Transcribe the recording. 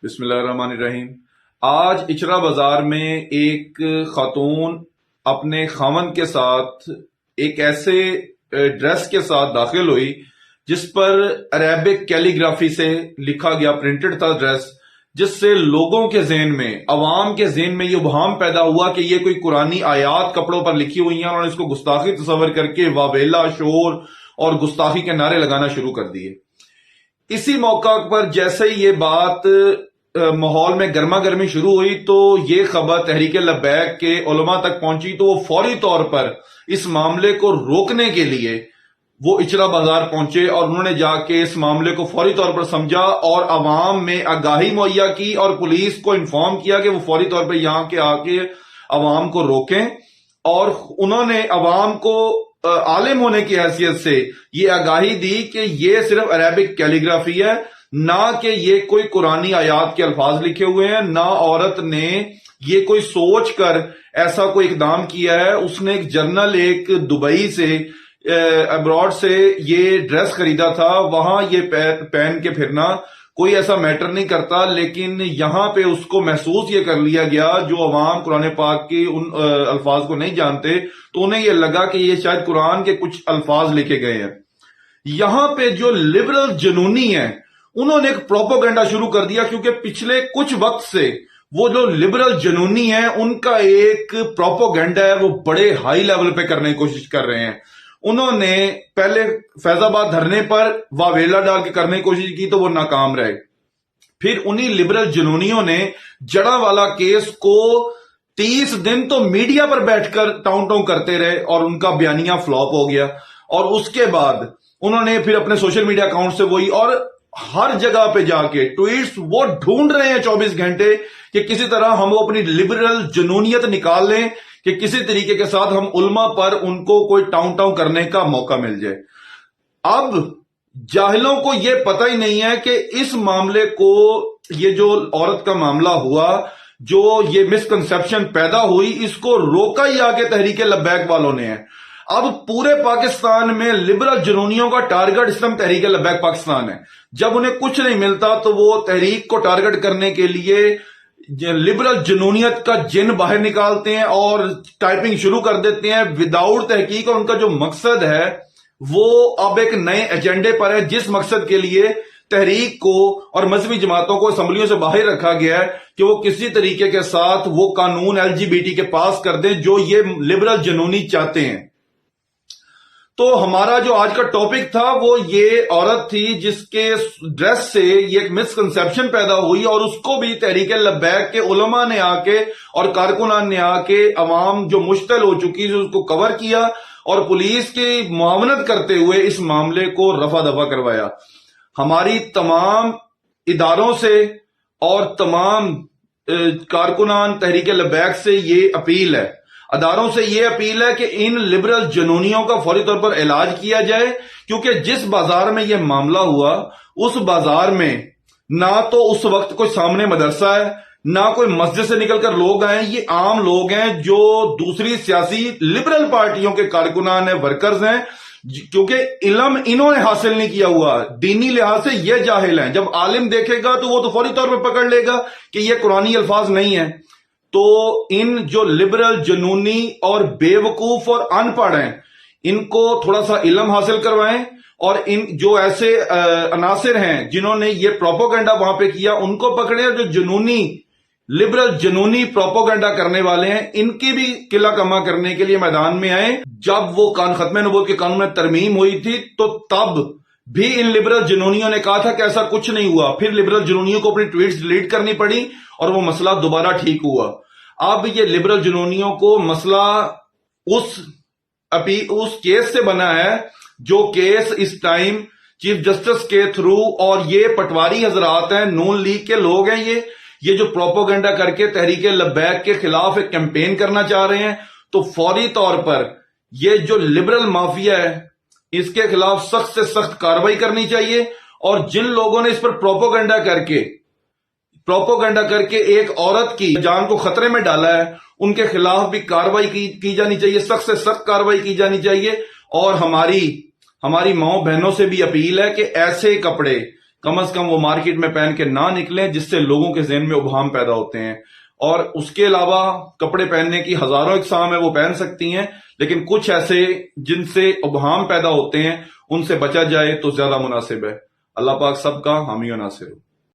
بسم اللہ الرحمن الرحیم۔ آج اچرا بازار میں ایک خاتون اپنے خاوند کے ساتھ ایک ایسے ڈریس کے ساتھ داخل ہوئی جس پر عربک کیلی گرافی سے لکھا گیا پرنٹڈ تھا ڈریس، جس سے لوگوں کے ذہن میں، عوام کے ذہن میں یہ ابہام پیدا ہوا کہ یہ کوئی قرآنی آیات کپڑوں پر لکھی ہوئی ہیں، اور اس کو گستاخی تصور کر کے واویلا، شور اور گستاخی کے نعرے لگانا شروع کر دیے۔ اسی موقع پر جیسے ہی یہ بات ماحول میں گرما گرمی شروع ہوئی تو یہ خبر تحریک لبیک کے علماء تک پہنچی، تو وہ فوری طور پر اس معاملے کو روکنے کے لیے وہ اچرا بازار پہنچے اور انہوں نے جا کے اس معاملے کو فوری طور پر سمجھا اور عوام میں آگاہی مہیا کی اور پولیس کو انفارم کیا کہ وہ فوری طور پر یہاں کے آ کے عوام کو روکیں، اور انہوں نے عوام کو عالم ہونے کی حیثیت سے یہ آگاہی دی کہ یہ صرف عربک کیلی گرافی ہے، نہ کہ یہ کوئی قرآنی آیات کے الفاظ لکھے ہوئے ہیں، نہ عورت نے یہ کوئی سوچ کر ایسا کوئی اقدام کیا ہے۔ اس نے ایک جرنل ایک دبئی سے ابراڈ سے یہ ڈریس خریدا تھا، وہاں یہ پہن کے پھرنا کوئی ایسا میٹر نہیں کرتا، لیکن یہاں پہ اس کو محسوس یہ کر لیا گیا، جو عوام قرآن پاک کی ان الفاظ کو نہیں جانتے تو انہیں یہ لگا کہ یہ شاید قرآن کے کچھ الفاظ لکھے گئے ہیں۔ یہاں پہ جو لبرل جنونی ہیں انہوں نے ایک پروپیگنڈا شروع کر دیا، کیونکہ پچھلے کچھ وقت سے وہ جو لبرل جنونی ہیں ان کا ایک پروپیگنڈا ہے، وہ بڑے ہائی لیول پہ کرنے کی کوشش کر رہے ہیں۔ انہوں نے پہلے فیض آباد دھرنے پر واویلا ڈال کے کرنے کی کوشش کی تو وہ ناکام رہے، پھر انہی لبرل جنونیوں نے جڑا والا کیس کو 30 دن تو میڈیا پر بیٹھ کر ٹاؤن ٹاؤن کرتے رہے اور ان کا بیانیہ فلاپ ہو گیا، اور اس کے بعد انہوں نے پھر اپنے سوشل میڈیا اکاؤنٹ سے وہی، اور ہر جگہ پہ جا کے ٹویٹس وہ ڈھونڈ رہے ہیں 24 گھنٹے کہ کسی طرح ہم اپنی لبرل جنونیت نکال لیں، کہ کسی طریقے کے ساتھ ہم علماء پر ان کو کوئی ٹاؤن ٹاؤن کرنے کا موقع مل جائے۔ اب جاہلوں کو یہ پتہ ہی نہیں ہے کہ اس معاملے کو، یہ جو عورت کا معاملہ ہوا، جو یہ مسکنسپشن پیدا ہوئی، اس کو روکا ہی آگے تحریک لبیک والوں نے ہے۔ اب پورے پاکستان میں لبرل جنونیوں کا ٹارگٹ اس وقت تحریک لبیک پاکستان ہے۔ جب انہیں کچھ نہیں ملتا تو وہ تحریک کو ٹارگٹ کرنے کے لیے لبرل جنونیت کا جن باہر نکالتے ہیں اور ٹائپنگ شروع کر دیتے ہیں وداؤٹ تحقیق، اور ان کا جو مقصد ہے وہ اب ایک نئے ایجنڈے پر ہے، جس مقصد کے لیے تحریک کو اور مذہبی جماعتوں کو اسمبلیوں سے باہر رکھا گیا ہے کہ وہ کسی طریقے کے ساتھ وہ قانون LGBT کے پاس کر دیں جو یہ لبرل جنونی چاہتے ہیں۔ تو ہمارا جو آج کا ٹاپک تھا وہ یہ عورت تھی جس کے ڈریس سے یہ ایک مسکنسپشن پیدا ہوئی، اور اس کو بھی تحریک لبیک کے علماء نے آ کے اور کارکنان نے آ کے عوام جو مشتعل ہو چکی تھی اس کو کور کیا اور پولیس کی معاونت کرتے ہوئے اس معاملے کو رفع دفع کروایا۔ ہماری تمام اداروں سے اور تمام کارکنان تحریک لبیک سے یہ اپیل ہے، اداروں سے یہ اپیل ہے کہ ان لبرل جنونیوں کا فوری طور پر علاج کیا جائے، کیونکہ جس بازار میں یہ معاملہ ہوا اس بازار میں نہ تو اس وقت کوئی سامنے مدرسہ ہے، نہ کوئی مسجد سے نکل کر لوگ آئے، یہ عام لوگ ہیں جو دوسری سیاسی لبرل پارٹیوں کے کارکنان ہیں، ورکرز ہیں، کیونکہ علم انہوں نے حاصل نہیں کیا ہوا، دینی لحاظ سے یہ جاہل ہیں۔ جب عالم دیکھے گا تو وہ تو فوری طور پر پکڑ لے گا کہ یہ قرآنی الفاظ نہیں ہیں۔ تو ان جو لبرل جنونی اور بے وقوف اور ان پڑھ ہیں ان کو تھوڑا سا علم حاصل کروائیں، اور ان جو ایسے عناصر ہیں جنہوں نے یہ پروپیگنڈا وہاں پہ کیا ان کو پکڑیں، جو جنونی لبرل جنونی پروپیگنڈا کرنے والے ہیں ان کی بھی قلعہ کما کرنے کے لیے میدان میں آئیں۔ جب وہ ختم نبوت کے قانون میں ترمیم ہوئی تھی تو تب بھی ان لبرل جنونیوں نے کہا تھا کہ ایسا کچھ نہیں ہوا، پھر لبرل جنونیوں کو اپنی ٹویٹس ڈیلیٹ کرنی پڑی اور وہ مسئلہ دوبارہ ٹھیک ہوا۔ اب یہ لبرل جنونیوں کو مسئلہ اس کیس سے بنا ہے جو کیس اس ٹائم چیف جسٹس کے تھرو، اور یہ پٹواری حضرات ہیں، نون لیگ کے لوگ ہیں، یہ جو پروپیگنڈا کر کے تحریک لبیک کے خلاف ایک کیمپین کرنا چاہ رہے ہیں، تو فوری طور پر یہ جو لبرل مافیا ہے اس کے خلاف سخت سے سخت کارروائی کرنی چاہیے، اور جن لوگوں نے اس پر پروپیگنڈا کر کے ایک عورت کی جان کو خطرے میں ڈالا ہے ان کے خلاف بھی کارروائی کی جانی چاہیے، سخت سے سخت کارروائی کی جانی چاہیے۔ اور ہماری ماؤں بہنوں سے بھی اپیل ہے کہ ایسے کپڑے کم از کم وہ مارکیٹ میں پہن کے نہ نکلیں، جس سے لوگوں کے ذہن میں ابہام پیدا ہوتے ہیں. اور اس کے علاوہ کپڑے پہننے کی ہزاروں اقسام ہیں، وہ پہن سکتی ہیں، لیکن کچھ ایسے جن سے ابہام پیدا ہوتے ہیں ان سے بچا جائے تو زیادہ مناسب ہے. اللہ پاک سب کا حامی و ناصر ہو.